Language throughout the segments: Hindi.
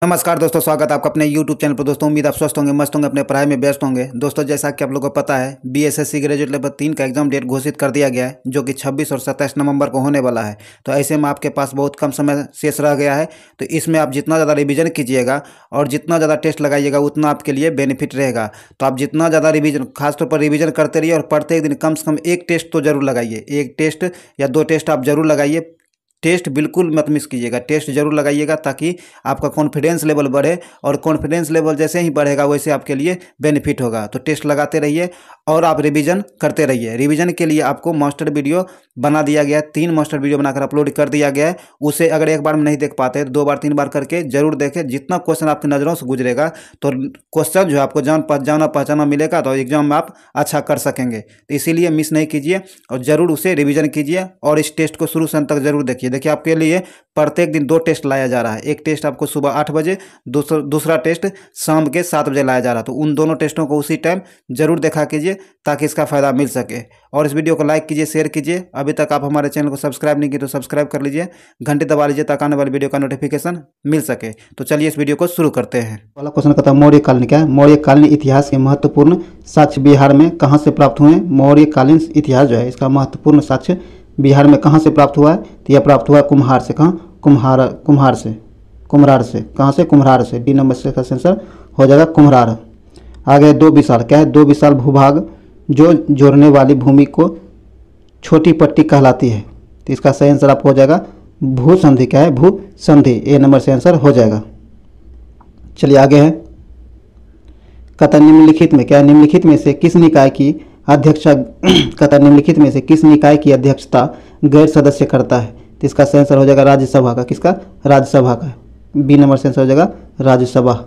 नमस्कार दोस्तों, स्वागत है आपका अपने YouTube चैनल पर। दोस्तों उम्मीद आप स्वस्थ होंगे, मस्त होंगे, अपने पढ़ाई में व्यस्त होंगे। दोस्तों जैसा कि आप लोगों को पता है, BSSC ग्रेजुएट लेवल 3 का एग्जाम डेट घोषित कर दिया गया है, जो कि 26 और 27 नवंबर को होने वाला है। तो ऐसे में आपके पास बहुत कम समय शेष रह गया है। तो इसमें आप जितना ज़्यादा रिवीजन कीजिएगा और जितना ज़्यादा टेस्ट लगाइएगा उतना आपके लिए बेनिफिट रहेगा। तो आप जितना ज़्यादा रिवीजन, खासतौर पर रिवीजन करते रहिए और प्रत्येक दिन कम से कम एक टेस्ट तो जरूर लगाइए। एक टेस्ट या 2 टेस्ट आप जरूर लगाइए। टेस्ट बिल्कुल मत मिस कीजिएगा, टेस्ट जरूर लगाइएगा ताकि आपका कॉन्फिडेंस लेवल बढ़े, और कॉन्फिडेंस लेवल जैसे ही बढ़ेगा वैसे आपके लिए बेनिफिट होगा। तो टेस्ट लगाते रहिए और आप रिवीजन करते रहिए। रिवीजन के लिए आपको मास्टर वीडियो बना दिया गया है, 3 मास्टर वीडियो बनाकर अपलोड कर दिया गया है। उसे अगर एक बार में नहीं देख पाते तो 2 बार 3 बार करके जरूर देखें। जितना क्वेश्चन आपकी नज़रों से गुजरेगा तो क्वेश्चन जो है आपको जाना पहचाना मिलेगा, तो एग्जाम में आप अच्छा कर सकेंगे। तो इसीलिए मिस नहीं कीजिए और ज़रूर उसे रिवीजन कीजिए और इस टेस्ट को शुरू से अंत तक जरूर देखिए। देखिए आपके लिए प्रत्येक दिन 2 टेस्ट लाया जा रहा है। एक टेस्ट आपको सुबह 8 बजे, दूसरा टेस्ट शाम के 7 बजे लाया जा रहा है। तो उन दोनों टेस्टों को उसी टाइम जरूर देखा कीजिए ताकि इसका फ़ायदा मिल सके। और इस वीडियो को लाइक कीजिए, शेयर कीजिए। अभी तक आप हमारे चैनल को सब्सक्राइब नहीं किए तो सब्सक्राइब कर लीजिए, घंटे दबा लीजिए ताकि आने वाली वीडियो का नोटिफिकेशन मिल सके। तो चलिए इस वीडियो को शुरू करते हैं। पहला क्वेश्चन कहता है मौर्यकालीन क्या है? मौर्यकालीन इतिहास के महत्वपूर्ण साक्ष्य बिहार में कहाँ से प्राप्त हुए? मौर्यकालीन इतिहास जो है इसका महत्वपूर्ण साक्ष्य बिहार में कहाँ से प्राप्त हुआ है? तो यह प्राप्त हुआ है कुम्हार से। कहाँ? कुम्हार से। कहाँ से? कुम्हार से। डी नंबर से का आंसर हो जाएगा कुम्हार। आगे 2 विशाल क्या है? 2 विशाल भूभाग जो जोड़ने वाली भूमि को छोटी पट्टी कहलाती है। तो इसका सही आंसर आपको हो जाएगा भूसंधि। क्या है? भूसंधि। ए नंबर से आंसर हो जाएगा। चलिए आगे है, कहता निम्नलिखित में क्या है? निम्नलिखित में से किस निकाय की अध्यक्षता कहता निम्नलिखित में से किस निकाय की अध्यक्षता गैर सदस्य करता है? तो इसका सही आंसर हो जाएगा राज्यसभा का। किसका? राज्यसभा का। बी नंबर से आंसर हो जाएगा राज्यसभा।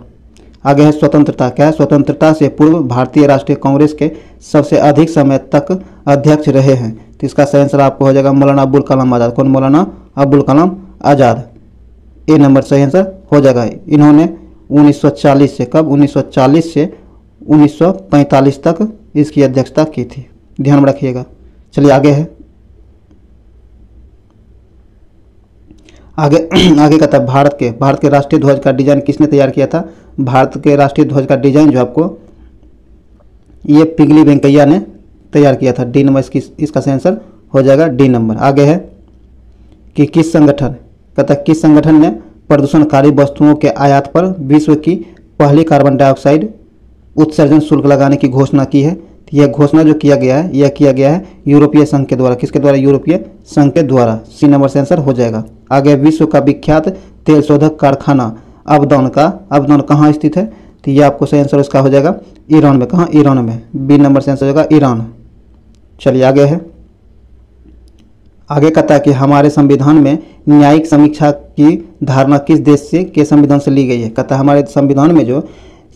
आगे है स्वतंत्रता क्या है? स्वतंत्रता से पूर्व भारतीय राष्ट्रीय कांग्रेस के सबसे अधिक समय तक अध्यक्ष रहे हैं। तो इसका सही आंसर आपको हो जाएगा मौलाना अबुल कलाम आज़ाद। कौन? मौलाना अबुल कलाम आज़ाद। ए नंबर सही आंसर हो जाएगा। इन्होंने 1940 से कब? 1940 से 1945 तक इसकी अध्यक्षता की थी, ध्यान में रखिएगा। चलिए आगे है, आगे कहता है भारत के राष्ट्रीय ध्वज का डिजाइन किसने तैयार किया था? भारत के राष्ट्रीय ध्वज का डिजाइन जो आपको ये पिंगली वेंकैया ने तैयार किया था। डी नंबर इसका सही आंसर हो जाएगा डी नंबर। आगे है कि किस संगठन कहता है किस संगठन ने प्रदूषणकारी वस्तुओं के आयात पर विश्व की पहली कार्बन डाइऑक्साइड उत्सर्जन शुल्क लगाने की घोषणा की है? यह घोषणा जो किया गया है, यह किया गया है यूरोपीय संघ के द्वारा। किसके द्वारा? यूरोपीय संघ के द्वारा। सी नंबर से आंसर हो जाएगा। आगे विश्व का विख्यात तेल शोधक कारखाना अबदौन कहाँ स्थित है? तो यह आपको सही आंसर इसका हो जाएगा ईरान में। कहाँ? ईरान में। बी नंबर से आंसर हो जाएगा ईरान। चलिए आगे है, आगे कहता है कि हमारे संविधान में न्यायिक समीक्षा की धारणा किस देश के संविधान से ली गई है? कहता है हमारे संविधान में जो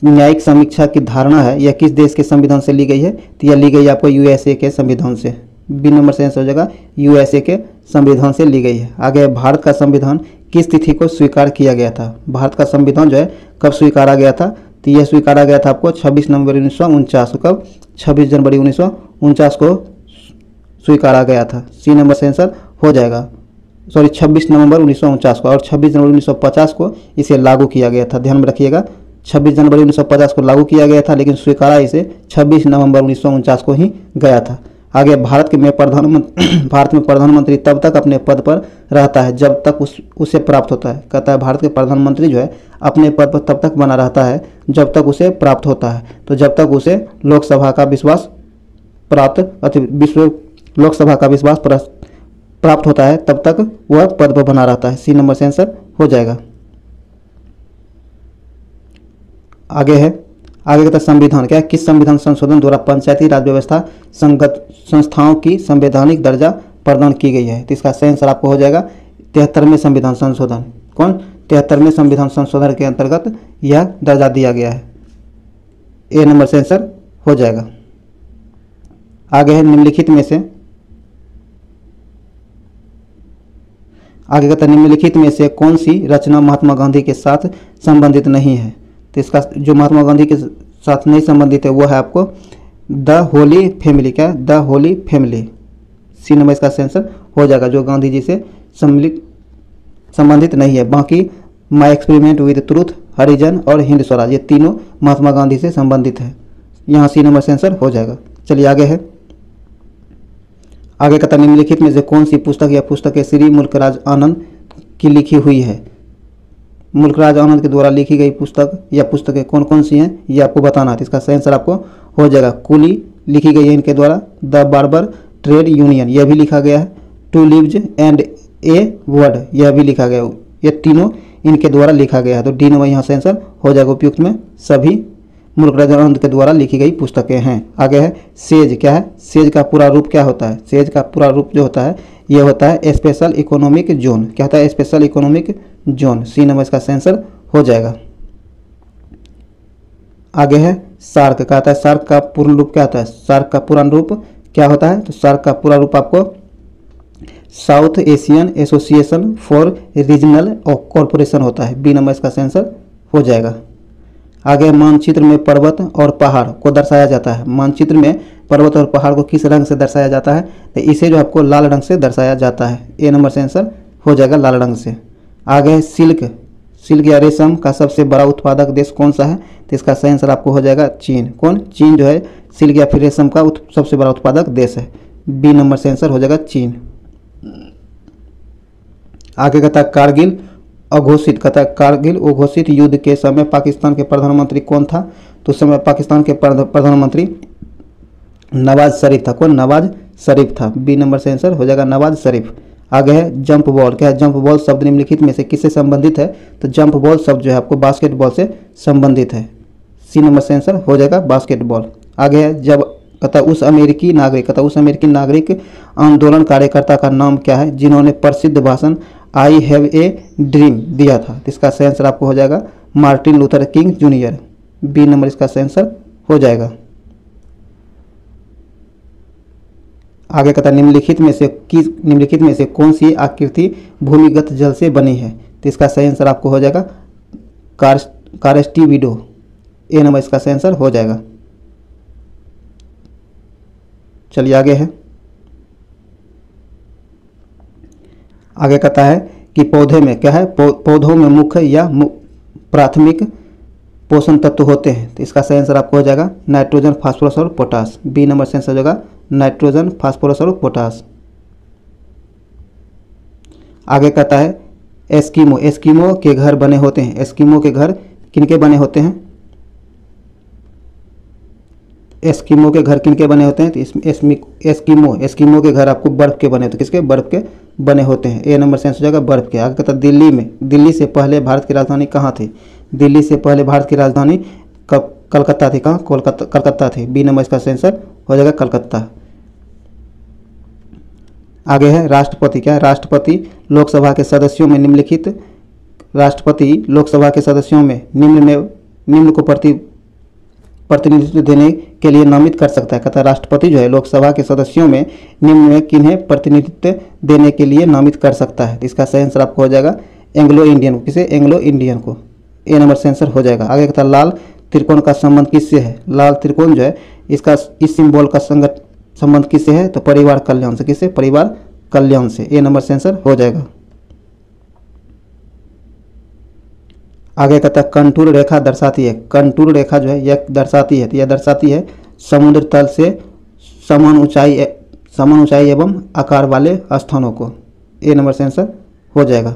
न्यायिक समीक्षा की धारणा है यह किस देश के संविधान से ली गई है? तो यह ली गई है आपको USA के संविधान से। बी नंबर से आंसर हो जाएगा USA के संविधान से ली गई है। आगे भारत का संविधान किस तिथि को स्वीकार किया गया था? भारत का संविधान जो है कब स्वीकारा गया था? तो यह स्वीकारा गया था आपको 26 नवंबर 1949। कब? 26 जनवरी 1949 को स्वीकारा गया था। सी नंबर से आंसर हो जाएगा। 26 नवंबर 1949 को, और 26 जनवरी 1950 को इसे लागू किया गया था। ध्यान में रखिएगा, 26 जनवरी 1950 को लागू किया गया था, लेकिन स्वीकारा इसे 26 नवंबर 1949 को ही गया था। आगे भारत में प्रधानमंत्री तब तक अपने पद पर रहता है जब तक उसे प्राप्त होता है। कहता है भारत के प्रधानमंत्री जो है अपने पद पर तब तक बना रहता है जब तक उसे प्राप्त होता है। तो जब तक उसे लोकसभा का विश्वास प्राप्त होता है तब तक वह पद पर बना रहता है। सी नंबर से आंसर हो जाएगा। आगे है, आगे कहता है संविधान क्या है? किस संविधान संशोधन द्वारा पंचायती राज व्यवस्था संगत संस्थाओं की संवैधानिक दर्जा प्रदान की गई है? तो इसका सही आंसर आपको हो जाएगा 73वें संविधान संशोधन। कौन? 73वें संविधान संशोधन के अंतर्गत यह दर्जा दिया गया है। ए नंबर से आंसर हो जाएगा। आगे है निम्नलिखित में से निम्नलिखित में से कौन सी रचना महात्मा गांधी के साथ संबंधित नहीं है? तो इसका जो महात्मा गांधी के साथ नहीं संबंधित है वो है आपको द होली फैमिली। क्या? The holy family. C number इसका आंसर हो जाएगा, जो गांधी जी से संबंधित नहीं है। बाकी माई एक्सपेरिमेंट विद ट्रूथ, हरिजन और हिंद स्वराज, ये तीनों महात्मा गांधी से संबंधित है। यहाँ सी नंबर से आंसर हो जाएगा। चलिए आगे है। आगे कहता निम्नलिखित में से कौन सी पुस्तक या पुस्तकें श्री मुल्कराज आनंद की लिखी हुई है। मुल्कराज आनंद के द्वारा लिखी गई पुस्तक या पुस्तकें कौन कौन सी हैं ये आपको बताना है। इसका सही आंसर आपको हो जाएगा। कूली लिखी गई है इनके द्वारा। द बार्बर ट्रेड यूनियन यह भी लिखा गया है। Two leaves and a word यह भी लिखा गया है। ये तीनों इनके द्वारा लिखा गया है। तो डी नंबर यहाँ से आंसर हो जाएगा उपयुक्त में। सभी मुल्कराज आनंद के द्वारा लिखी गई पुस्तकें हैं। आगे है सेज। क्या है सेज का पूरा रूप क्या होता है। सेज का पूरा रूप जो होता है यह होता है स्पेशल इकोनॉमिक जोन। क्या होता है special economic zone. C number इसका आंसर हो जाएगा। आगे है सार्क। क्या होता है सार्क का पूर्ण रूप क्या होता है। सार्क का पूर्ण रूप क्या होता है। तो सार्क का पूरा रूप आपको south Asian association for regional corporation होता है। बी नंबर इसका आंसर हो जाएगा। आगे मानचित्र में पर्वत और पहाड़ को दर्शाया जाता है। मानचित्र में पर्वत और पहाड़ को किस रंग से दर्शाया जाता है। तो इसे जो आपको लाल रंग से दर्शाया जाता है। ए नंबर से आंसर हो जाएगा लाल रंग से। आगे है सिल्क। सिल्क या रेशम का सबसे बड़ा उत्पादक देश कौन सा है। तो इसका सही आंसर आपको हो जाएगा चीन। कौन चीन जो है सिल्क या फिर रेशम का सबसे बड़ा उत्पादक देश है। बी नंबर से आंसर हो जाएगा चीन। आगे कहता है कारगिल अघोषित। कहता है कारगिल अघोषित युद्ध के समय पाकिस्तान के प्रधानमंत्री कौन था। तो उस समय पाकिस्तान के प्रधानमंत्री नवाज शरीफ था। कौन नवाज शरीफ था। बी नंबर से आंसर हो जाएगा नवाज शरीफ। आगे है जंप बॉल। क्या है जंप बॉल शब्द निम्नलिखित में से किससे संबंधित है। तो जंप बॉल शब्द जो है आपको बास्केटबॉल से संबंधित है। सी नंबर से आंसर हो जाएगा बास्केटबॉल। आगे है जब कहता उस अमेरिकी नागरिक। कहता उस अमेरिकी नागरिक आंदोलन कार्यकर्ता का नाम क्या है जिन्होंने प्रसिद्ध भाषण आई हैव ए ड्रीम दिया था। तो इसका सही आंसर आपको हो जाएगा Martin Luther King Junior. B number इसका सही आंसर हो जाएगा। आगे कहता निम्नलिखित में से कौन सी आकृति भूमिगत जल से बनी है। तो इसका सही आंसर आपको हो जाएगा कारेस्टिविडो। ए नंबर इसका सही आंसर हो जाएगा। चलिए आगे है। आगे कहता है कि पौधे में क्या है पौधों में मुख्य या प्राथमिक पोषण तत्व होते हैं। तो इसका सही आंसर आपको हो जाएगा नाइट्रोजन फास्फोरस और पोटास। बी नंबर से आंसर हो जाएगा नाइट्रोजन फास्फोरस और पोटास। आगे कहता है एस्किमो। एस्किमो के घर बने होते हैं। एस्किमो के घर किनके बने होते हैं। एस्किमो के घर किनके बने होते हैं। तो इसमें एस्किमो के घर आपको बर्फ के बने होते हैं। किसके बर्फ के बने होते हैं। ए नंबर से आंसर हो जाएगा बर्फ के। आगे कहता है दिल्ली में। दिल्ली से पहले भारत की राजधानी कहाँ थी। दिल्ली से पहले भारत की राजधानी कलकत्ता थी। कहाँ कलकत्ता थी। बी नंबर इसका आंसर हो जाएगा कलकत्ता। आगे है राष्ट्रपति। क्या है राष्ट्रपति लोकसभा के सदस्यों में निम्नलिखित राष्ट्रपति लोकसभा के सदस्यों में निम्न को प्रतिनिधित्व देने के लिए नामित कर सकता है। कहता है राष्ट्रपति जो है लोकसभा के सदस्यों में निम्न में किन्हें प्रतिनिधित्व देने के लिए नामित कर सकता है। इसका सही आंसर आपको हो जाएगा एंग्लो इंडियन। किसे एंग्लो इंडियन को। ए नंबर से आंसर हो जाएगा। आगे कहता है लाल त्रिकोण का संबंध किससे है। लाल त्रिकोण जो है इसका इस सिंबल का संबंध किससे है। तो परिवार कल्याण से। किससे परिवार कल्याण से। ए नंबर से आंसर हो जाएगा। आगे कहता है कंटूर रेखा दर्शाती है। कंटूर रेखा जो है यह दर्शाती है। तो यह दर्शाती है समुद्र तल से समान ऊंचाई एवं आकार वाले स्थानों को। ए नंबर से आंसर हो जाएगा।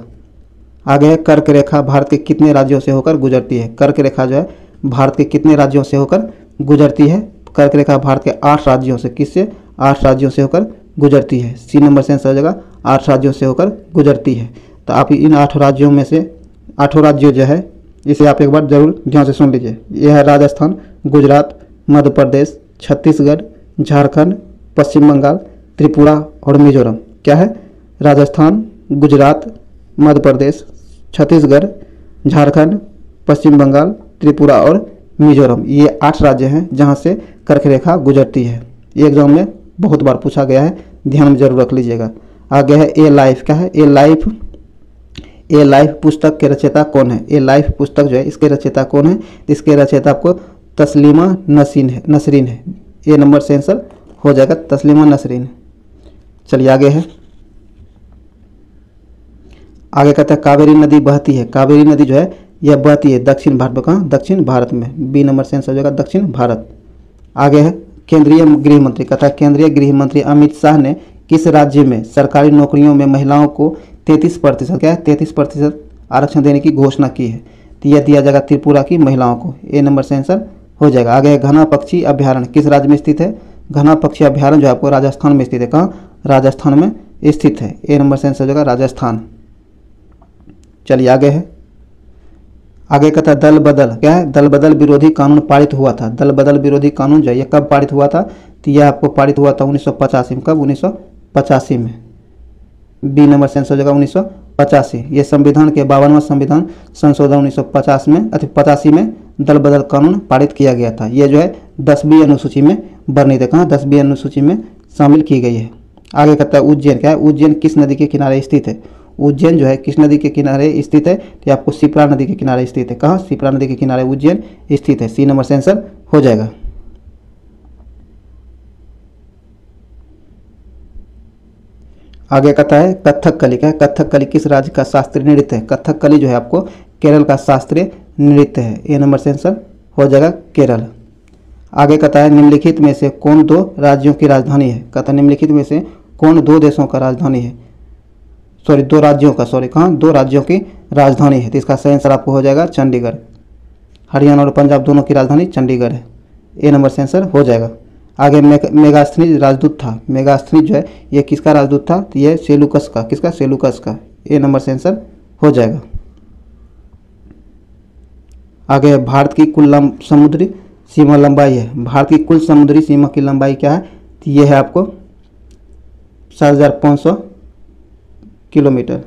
आगे है कर्क रेखा भारत के कितने राज्यों से होकर गुजरती है। कर्क रेखा जो है भारत के कितने राज्यों से होकर गुजरती है। कर्क रेखा भारत के 8 राज्यों से किससे 8 राज्यों से होकर गुजरती है। सी नंबर से आंसर हो जाएगा 8 राज्यों से होकर गुजरती है। तो आप इन 8 राज्यों में से 8 राज्यों जो है इसे आप एक बार जरूर ध्यान से सुन लीजिए। यह है राजस्थान, गुजरात, मध्य प्रदेश, छत्तीसगढ़, झारखंड, पश्चिम बंगाल, त्रिपुरा और मिजोरम। क्या है राजस्थान, गुजरात, मध्य प्रदेश, छत्तीसगढ़, झारखंड, पश्चिम बंगाल, त्रिपुरा और मिजोरम। ये 8 राज्य हैं जहाँ से कर्क रेखा गुजरती है। ये एग्जाम में बहुत बार पूछा गया है, ध्यान में जरूर रख लीजिएगा। आगे है ए लाइफ। क्या है ए लाइफ पुस्तक के रचयिता कौन है। ए लाइफ पुस्तक जो है इसके रचयिता कौन है। इसके रचयिता आपको तस्लीमा नसरीन है। ए नंबर से आंसर हो जाएगा तस्लीमा नसरीन। चलिए आगे है। आगे कहता है कावेरी नदी बहती है, कावेरी नदी जो है यह बहती है दक्षिण भारत में, कहाँ? दक्षिण भारत में। बी नंबर से आंसर हो जाएगा दक्षिण भारत। आगे है केंद्रीय गृह मंत्री, कहता है केंद्रीय गृह मंत्री अमित शाह ने किस राज्य में सरकारी नौकरियों में महिलाओं को 33%, क्या है 33% आरक्षण देने की घोषणा की है? तो यह दिया जाएगा त्रिपुरा की महिलाओं को। ए नंबर से आंसर हो जाएगा। आगे है घना पक्षी अभ्यारण्य किस राज्य में स्थित है? घना पक्षी अभ्यारण्य जो आपको राजस्थान में स्थित है, कहाँ? राजस्थान में स्थित है। ए नंबर से आंसर हो जाएगा राजस्थान। चलिए आगे है, आगे कहता है दल बदल, क्या है? दल बदल विरोधी कानून पारित हुआ था। दल बदल विरोधी कानून जो है यह कब पारित हुआ था? तो यह आपको पारित हुआ था 1985 में। कब? 1985 में। बी नंबर से आंसर हो जाएगा 1985। ये संविधान के 52वां संविधान संशोधन 1950 में 85 में दल बदल कानून पारित किया गया था। यह जो है 10वीं अनुसूची में वर्णित है, कहाँ? 10वीं अनुसूची में शामिल की गई है। आगे कहता है उज्जैन, क्या है? उज्जैन किस नदी के किनारे स्थित है? उज्जैन जो है किस नदी के किनारे स्थित है? तो आपको शिप्रा नदी के किनारे स्थित है। कहाँ? शिप्रा नदी के किनारे उज्जैन स्थित है। सी नंबर से आंसर हो जाएगा। आगे कहता है कथकली, क्या है? कथकली किस राज्य का शास्त्रीय नृत्य है? कथकली जो है आपको केरल का शास्त्रीय नृत्य है। ए नंबर से आंसर हो जाएगा केरल। आगे कहता है निम्नलिखित में से कौन दो राज्यों की राजधानी है? कहता है निम्नलिखित में से कौन दो देशों का राजधानी है? सॉरी, दो राज्यों का, सॉरी कहाँ? दो राज्यों की राजधानी है। तो इसका सही आंसर आपको हो जाएगा चंडीगढ़। हरियाणा और पंजाब दोनों की राजधानी चंडीगढ़ है। ए नंबर से आंसर हो जाएगा। आगे मेगास्थनीज राजदूत था। मेगास्थनीज जो है ये किसका राजदूत था? तो ये सेलुकस का, किसका? सेलुकस का। ए नंबर से आंसर हो जाएगा। आगे भारत की कुल समुद्री सीमा लंबाई है। भारत की कुल समुद्री सीमा की लंबाई क्या है? तो ये है आपको 7,500 किलोमीटर।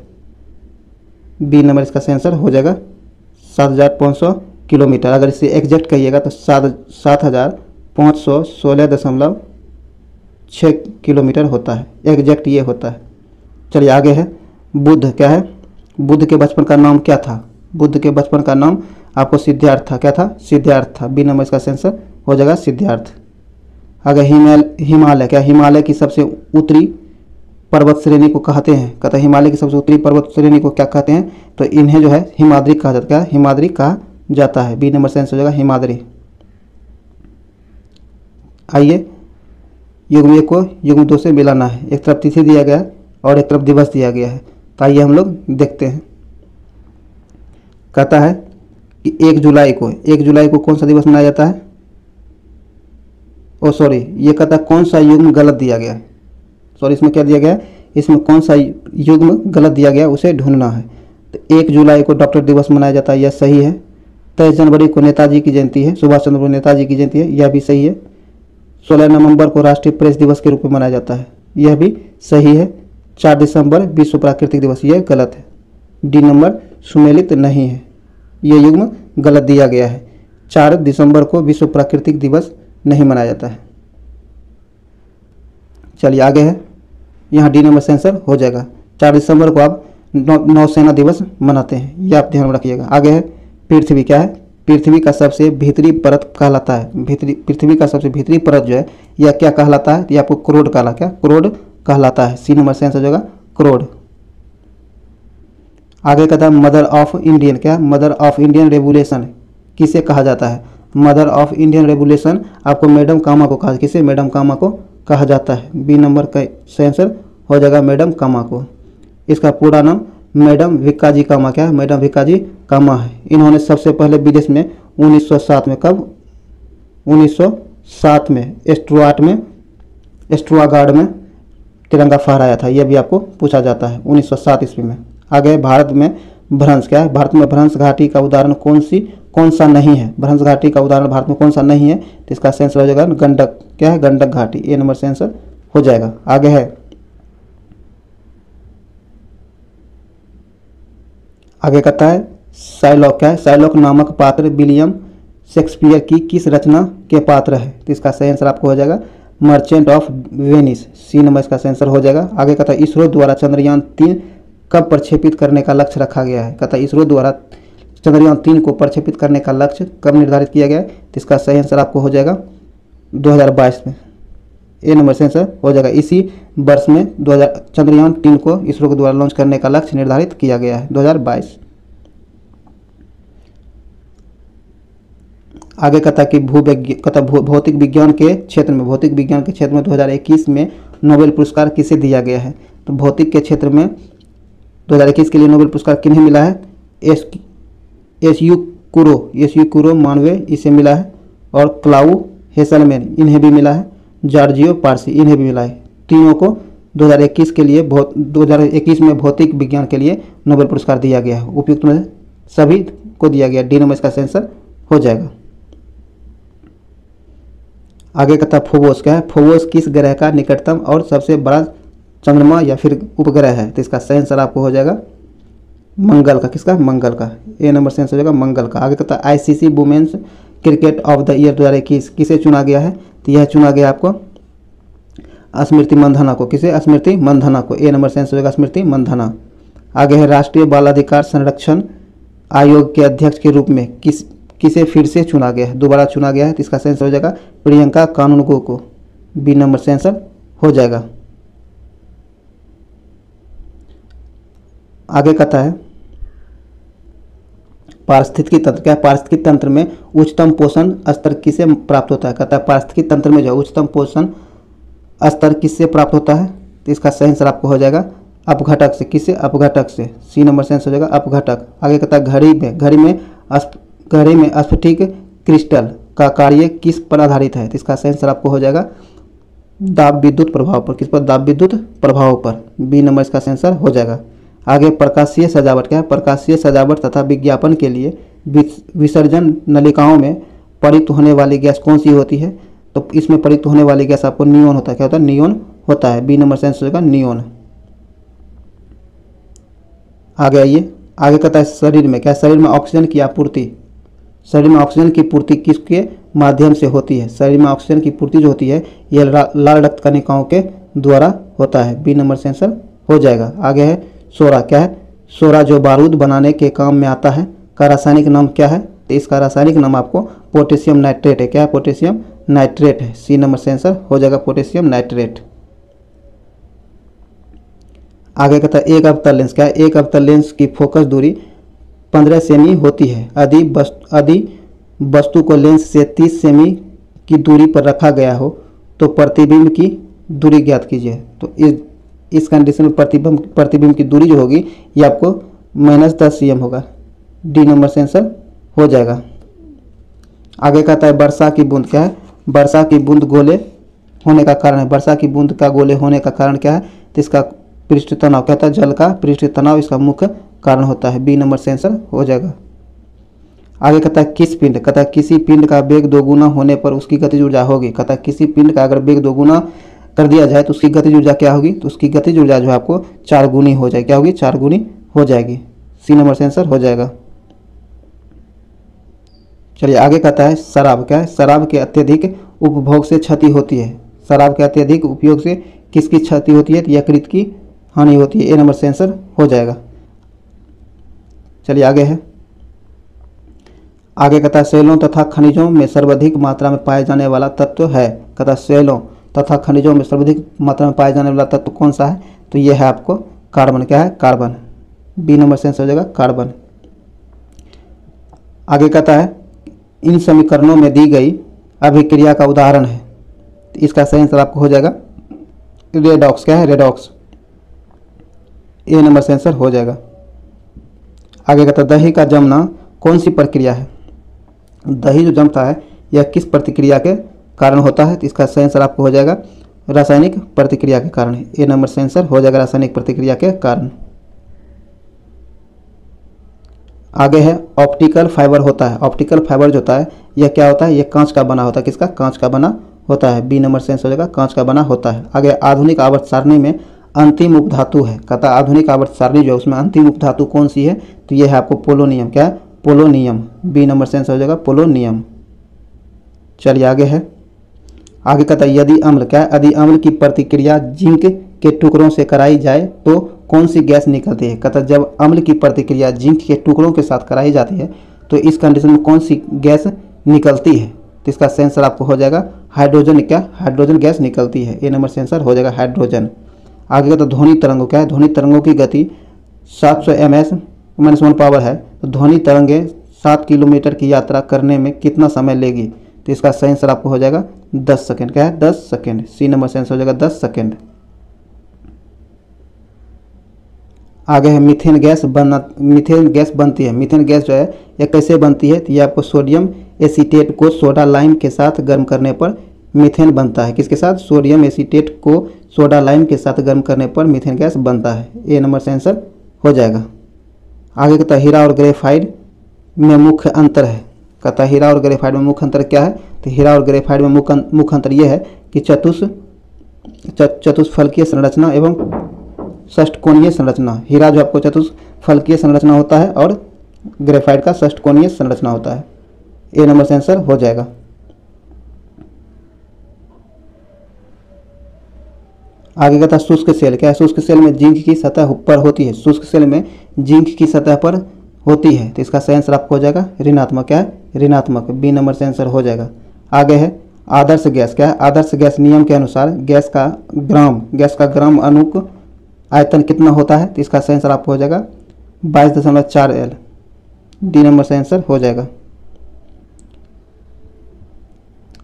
बी नंबर इसका सही आंसर हो जाएगा 7,500 किलोमीटर। अगर इसे एग्जैक्ट कहिएगा तो 7,516.6 किलोमीटर होता है। एग्जैक्ट ये होता है। चलिए आगे है बुद्ध, क्या है? बुद्ध के बचपन का नाम क्या था? बुद्ध के बचपन का नाम आपको सिद्धार्थ था। क्या था? सिद्धार्थ था। बी नंबर इसका आंसर हो जाएगा सिद्धार्थ। आगे हिमालय, क्या? हिमालय की सबसे उत्तरी पर्वत श्रेणी को कहते हैं? कहता है हिमालय की सबसे उत्तरी पर्वत श्रेणी को क्या कहते हैं? तो इन्हें जो है हिमाद्री कहा जाता है। क्या? हिमाद्री कहा जाता है। बी नंबर से आंसर हो जाएगा हिमाद्री। आइए युग्म 1 को युग्म 2 से मिलाना है। एक तरफ तिथि दिया गया है और एक तरफ दिवस दिया गया है। तो आइए हम लोग देखते हैं। कहता है कि 1 जुलाई को कौन सा दिवस मनाया जाता है? ओ सॉरी, ये कहता है कौन सा युग्म गलत दिया गया है। सॉरी, इसमें क्या दिया गया है? इसमें कौन सा युग्म गलत दिया गया उसे ढूंढना है। तो 1 जुलाई को डॉक्टर दिवस मनाया जाता है, यह सही है। 23 जनवरी को नेताजी की जयंती है, सुभाष चंद्र बोस नेताजी की जयंती है, यह भी सही है। 16 नवंबर को राष्ट्रीय प्रेस दिवस के रूप में मनाया जाता है, यह भी सही है। 4 दिसंबर विश्व प्राकृतिक दिवस, यह गलत है। डी नंबर सुमेलित नहीं है, यह युग्म गलत दिया गया है। 4 दिसंबर को विश्व प्राकृतिक दिवस नहीं मनाया जाता है। चलिए आगे है, यहाँ डी नंबर से आंसर हो जाएगा। 4 दिसंबर को आप नौसेना दिवस मनाते हैं, यह आप ध्यान में रखिएगा। आगे है पृथ्वी, क्या है? पृथ्वी का सबसे भीतरी परत कहलाता है। पृथ्वी का सबसे भीतरी परत जो है यह क्या कहलाता है? यह आपको क्रोड कहलाता है। सी नंबर से आंसर हो जाएगा क्रोड। आगे कहता है मदर ऑफ इंडियन, क्या? मदर ऑफ इंडियन रेवोल्यूशन किसे कहा जाता है? मदर ऑफ इंडियन रेवोल्यूशन आपको मैडम कामा को कहा, किसे? मैडम कामा को कहा जाता है। बी नंबर का सही आंसर हो जाएगा मैडम कामा को। इसका पूरा नाम मैडम भिक्काजी कामा, क्या है? मैडम भिक्काजी कामा है। इन्होंने सबसे पहले विदेश में 1907 में, कब? 1907 में स्टुअर्टगार्ड में तिरंगा फहराया था, यह भी आपको पूछा जाता है 1907 ईस्वी में। आगे भारत में भ्रंश, क्या है? भारत में भ्रंश घाटी का उदाहरण कौन सा नहीं है? भ्रंश घाटी का उदाहरण भारत में कौन सा नहीं है? तो इसका आंसर हो जाएगा गंडक, क्या है? गंडक घाटी। ए नंबर से आंसर हो जाएगा। आगे है, आगे कहता है शाइलॉक, क्या है? शाइलॉक नामक पात्र विलियम शेक्सपियर की किस रचना के पात्र है? तो इसका सही आंसर आपको हो जाएगा Merchant of Venice. C number इसका सही आंसर हो जाएगा। आगे कहता है इसरो द्वारा चंद्रयान 3 कब प्रक्षेपित करने का लक्ष्य रखा गया है? कहता है इसरो द्वारा चंद्रयान 3 को प्रक्षेपित करने का लक्ष्य कब निर्धारित किया गया है? तो इसका सही आंसर आपको हो जाएगा 2022 में। ए नंबर से आंसर हो जाएगा। इसी वर्ष में 2000 चंद्रयान-3 को इसरो के द्वारा लॉन्च करने का लक्ष्य निर्धारित किया गया है 2022। आगे कहता कि भौतिक विज्ञान के क्षेत्र में 2021 में नोबेल पुरस्कार किसे दिया गया है? तो भौतिक के क्षेत्र में 2021 के लिए नोबेल पुरस्कार किन्हें मिला है? एस यू कुरो मानवे इसे मिला है, और क्लाउ हेसलमैन इन्हें भी मिला है, जॉर्जियो पारसी इन्हें भी मिला है। तीनों को 2021 में भौतिक विज्ञान के लिए नोबेल पुरस्कार दिया गया है। उपयुक्त में सभी को दिया गया। डी नंबर इसका आंसर हो जाएगा। आगे कहता है फोबोस क्या है? फोबोस किस ग्रह का निकटतम और सबसे बड़ा चंद्रमा या फिर उपग्रह है? तो इसका सही आंसर आपको हो जाएगा मंगल का। किसका? मंगल का। ए नंबर से आंसर हो जाएगा मंगल का। आगे कहता है ICC women's cricket of the year 2021 किसे चुना गया है? तो यह चुना गया आपको स्मृति मंधाना को। किसे? स्मृति मंधाना को। ए नंबर से आंसर हो जाएगा स्मृति मंधाना। आगे है राष्ट्रीय बाल अधिकार संरक्षण आयोग के अध्यक्ष के रूप में किसे फिर से चुना गया है? दोबारा चुना गया है। तो इसका आंसर हो जाएगा प्रियंका कानूनगो को। बी नंबर से आंसर हो जाएगा। आगे कहता है पारिस्थितिकी तंत्र क्या है? पारिस्थितिकी तंत्र में उच्चतम पोषण स्तर किसे प्राप्त होता है? कहता है पारिस्थितिकी तंत्र में जो उच्चतम पोषण स्तर किससे प्राप्त होता है? तो इसका सही आंसर आपको हो जाएगा अपघटक से। किससे? अपघटक से। सी नंबर से आंसर हो जाएगा अपघटक। आगे कहता है घड़ी में स्फटिक क्रिस्टल का कार्य किस पर आधारित है? तो इसका सही आंसर आपको हो जाएगा दाब विद्युत प्रभाव पर। किस पर? दाब विद्युत प्रभाव पर। बी नंबर इसका सही आंसर हो जाएगा। आगे प्रकाशीय सजावट क्या है? प्रकाशीय सजावट तथा विज्ञापन के लिए विसर्जन नलिकाओं में परित होने वाली गैस कौन सी होती है? तो इसमें परित होने वाली गैस आपको नियोन होता है। क्या होता है? नियोन होता है। बी नंबर से आंसर होगा नियोन। आगे आइए। आगे कहता है शरीर में क्या? शरीर में ऑक्सीजन की आपूर्ति किसके माध्यम से होती है? शरीर में ऑक्सीजन की पूर्ति जो होती है यह लाल रक्त कणिकाओं के द्वारा होता है। बी नंबर से आंसर हो जाएगा। आगे है सोरा क्या है? सोरा जो बारूद बनाने के काम में आता है का रासायनिक नाम क्या है? तो इसका रासायनिक नाम आपको पोटेशियम नाइट्रेट है। क्या है? पोटेशियम नाइट्रेट है। सी नंबर से आंसर हो जाएगा पोटेशियम नाइट्रेट। आगे कहता है एक अवतल लेंस क्या है? एक अवतल लेंस की फोकस दूरी 15 सेमी होती है। यदि वस्तु को लेंस से 30 सेमी की दूरी पर रखा गया हो तो प्रतिबिंब की दूरी ज्ञात कीजिए। तो इस कंडीशन में प्रतिबिंब की दूरी जो होगी ये आपको -10 cm होगा। डी नंबर से आंसर हो जाएगा। आगे कहता है वर्षा की बूंद क्या है? वर्षा की बूंद गोले होने का कारण है। वर्षा की बूंद का गोले होने का कारण क्या है? तो इसका पृष्ठ तनाव। कहता है जल का पृष्ठ तनाव इसका मुख्य कारण होता है। बी नंबर से आंसर हो जाएगा। आगे कहता है किस पिंड? कहता है किसी पिंड का वेग 2 गुना होने पर उसकी गतिज ऊर्जा होगी। कहता है किसी पिंड का अगर वेग 2 गुना कर दिया जाए तो उसकी गतिज ऊर्जा क्या होगी? तो उसकी गतिज ऊर्जा जो है आपको 4 गुनी हो जाएगी। क्या होगी? 4 गुनी हो जाएगी। सी नंबर से आंसर हो जाएगा। चलिए आगे कहता है शराब क्या है? शराब के अत्यधिक उपभोग से क्षति होती है। शराब के अत्यधिक उपयोग से किसकी क्षति होती है? तो यकृत की हानि होती है। ए नंबर से आंसर हो जाएगा। चलिए आगे है। आगे कहता है सेलों तथा खनिजों में सर्वाधिक मात्रा में पाए जाने वाला तत्व है। कहता है सेलों तथा खनिजों में सर्वाधिक मात्रा में पाए जाने वाला तत्व कौन सा है? तो यह है आपको कार्बन। क्या है? कार्बन। बी नंबर से आंसर हो जाएगा कार्बन। आगे कहता है इन समीकरणों में दी गई अभिक्रिया का उदाहरण है। इसका सही आंसर आपको हो जाएगा रेडॉक्स। क्या है? रेडॉक्स। ए नंबर से आंसर हो जाएगा। आगे कहता है दही का जमना कौन सी प्रक्रिया है? दही जो जमता है यह किस प्रतिक्रिया के कारण होता है? तो इसका सही आंसर आपको हो जाएगा रासायनिक प्रतिक्रिया के कारण। ए नंबर से आंसर हो जाएगा रासायनिक प्रतिक्रिया के कारण। आगे है ऑप्टिकल फाइबर होता है। ऑप्टिकल फाइबर जो होता है यह क्या होता है? यह कांच का बना होता है। किसका? कांच का बना होता है। बी नंबर से आंसर हो जाएगा कांच का बना होता है। आगे आधुनिक आवर्त सारणी में अंतिम उपधातु है। कहता है आधुनिक आवर्त सारणी जो है उसमें अंतिम उपधातु कौन सी है? तो यह है आपको पोलोनियम। क्या है? पोलोनियम। बी नंबर से आंसर हो जाएगा पोलोनियम। चलिए आगे है। आगे कहता है यदि अम्ल क्या है? यदि अम्ल की प्रतिक्रिया जिंक के टुकड़ों से कराई जाए तो कौन सी गैस निकलती है? कहता है जब अम्ल की प्रतिक्रिया जिंक के टुकड़ों के साथ कराई जाती है तो इस कंडीशन में कौन सी गैस निकलती है? तो इसका सही आंसर आपको हो जाएगा हाइड्रोजन गैस निकलती है। ए नंबर से आंसर हो जाएगा हाइड्रोजन। आगे का तो ध्वनि तरंगों क्या है, ध्वनि तरंगों की गति 700 ms-1 पावर है। तो ध्वनि तरंगें 7 किलोमीटर की यात्रा करने में कितना समय लेगी? तो इसका सही आंसर आपको हो जाएगा 10 सेकेंड। क्या है? 10 सेकेंड। सी नंबर से आंसर हो जाएगा 10 सेकेंड। आगे है मीथेन गैस बनती है। मीथेन गैस जो है यह कैसे बनती है? तो ये आपको सोडियम एसीटेट को सोडा लाइम के साथ गर्म करने पर मीथेन बनता है। किसके साथ? सोडियम एसीटेट को सोडा लाइम के साथ गर्म करने पर मीथेन गैस बनता है। ए नंबर से आंसर हो जाएगा। आगे कहता है हीरा और ग्रेफाइट में मुख्य अंतर है। कहता है हीरा और ग्रेफाइट में मुख्य अंतर क्या है? तो हीरा और ग्रेफाइट में मुख्य अंतर यह है कि चतुष्फलकीय संरचना एवं षष्ठकोणीय संरचना। हीरा जो आपको चतुष्फलकीय संरचना होता है और ग्रेफाइट का षष्ठकोणीय संरचना होता है। ए नंबर से आंसर हो जाएगा। आगे कहता है शुष्क सेल। क्या है? शुष्क सेल में जिंक की सतह ऊपर होती है। शुष्क सेल में जिंक की सतह पर होती है। तो इसका सही आंसर आपको हो जाएगा ऋणात्मक। क्या है? ऋणात्मक। बी नंबर से आंसर हो जाएगा। आगे है आदर्श गैस। क्या है? आदर्श गैस नियम के अनुसार गैस का ग्राम अणुक आयतन कितना होता है? तो इसका सही आंसर आपको हो जाएगा 22.4 L। डी नंबर से आंसर हो जाएगा।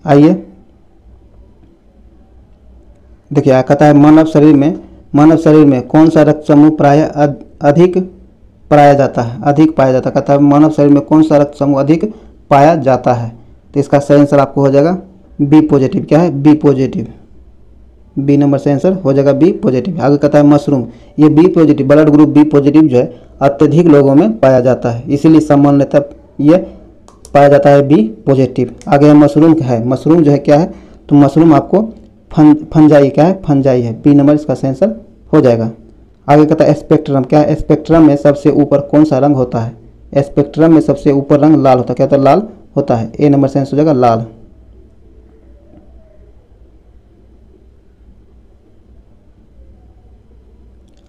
आइए देखिए, कहता है मानव शरीर में कौन सा रक्त समूह अधिक पाया जाता है? कहता है मानव शरीर में कौन सा रक्त समूह अधिक पाया जाता है? तो इसका सही आंसर आपको हो जाएगा बी पॉजिटिव। क्या है? B positive. बी नंबर से आंसर हो जाएगा बी पॉजिटिव। आगे कहता है मशरूम। ये B positive, blood group B positive जो है अत्यधिक लोगों में पाया जाता है, इसीलिए सामान्यतः ये पाया जाता है बी पॉजिटिव। आगे है मशरूम। क्या है? मशरूम जो है क्या है? तो मशरूम आपको फंजाई। क्या है? फंजाई है। बी नंबर इसका सही आंसर हो जाएगा। आगे कहता है स्पेक्ट्रम। क्या है? स्पेक्ट्रम में सबसे ऊपर कौन सा रंग होता है? स्पेक्ट्रम में सबसे ऊपर रंग लाल होता है। क्या होता है? लाल होता है। ए नंबर से आंसर हो जाएगा लाल।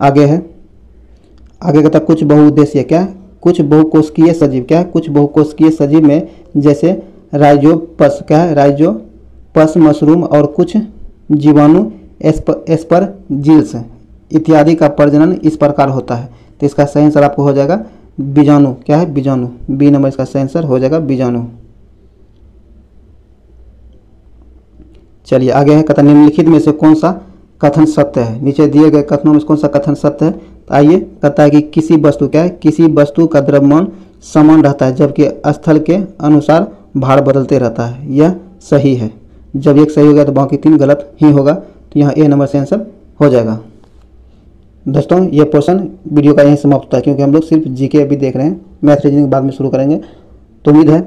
आगे कहता है कुछ बहुउद्देशीय। क्या है? कुछ बहुकोशिकीय सजीव। क्या है? कुछ बहुकोशिकीय सजीव में जैसे राइजोपस। क्या है? राइजोपस, मशरूम और कुछ जीवाणु एस्परजिल्स इत्यादि का प्रजनन इस प्रकार होता है। तो इसका सही आंसर आपको हो जाएगा बीजाणु। क्या है? बीजाणु। बी नंबर इसका सही आंसर हो जाएगा बीजाणु। चलिए आगे है कहता निम्नलिखित में से कौन सा कथन सत्य है? नीचे दिए गए कथनों में कौन सा कथन सत्य है? तो आइए, कहता है कि किसी वस्तु। क्या है? किसी वस्तु का द्रव्यमान समान रहता है जबकि स्थल के अनुसार भार बदलते रहता है। यह सही है। जब एक सही हो गया तो बाकी 3 गलत ही होगा। तो यहाँ ए नंबर से आंसर हो जाएगा। दोस्तों ये पोर्शन वीडियो का यहीं समाप्त होता है, क्योंकि हम लोग सिर्फ जीके अभी देख रहे हैं, मैथ रीजनिंग बाद में शुरू करेंगे। तो उम्मीद है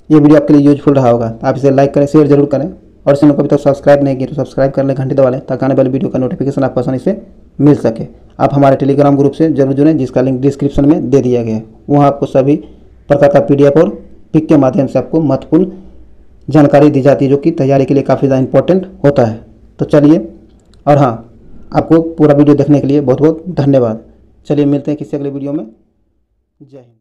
ये वीडियो आपके लिए यूजफुल रहा होगा। आप इसे लाइक करें, शेयर जरूर करें और चैनल को अभी तक सब्सक्राइब नहीं किया तो सब्सक्राइब कर लें, घंटी दबा लें ताकि आने वाली वीडियो का नोटिफिकेशन आपको आसानी से मिल सके। आप हमारे टेलीग्राम ग्रुप से जरूर जुड़ें, जिसका लिंक डिस्क्रिप्शन में दे दिया गया है। वहाँ आपको सभी प्रकार का PDF और पिक के माध्यम से आपको महत्वपूर्ण जानकारी दी जाती है, जो कि तैयारी के लिए काफ़ी ज़्यादा इंपॉर्टेंट होता है। तो चलिए, और हाँ, आपको पूरा वीडियो देखने के लिए बहुत बहुत धन्यवाद। चलिए मिलते हैं किसी अगले वीडियो में। जय हिंद।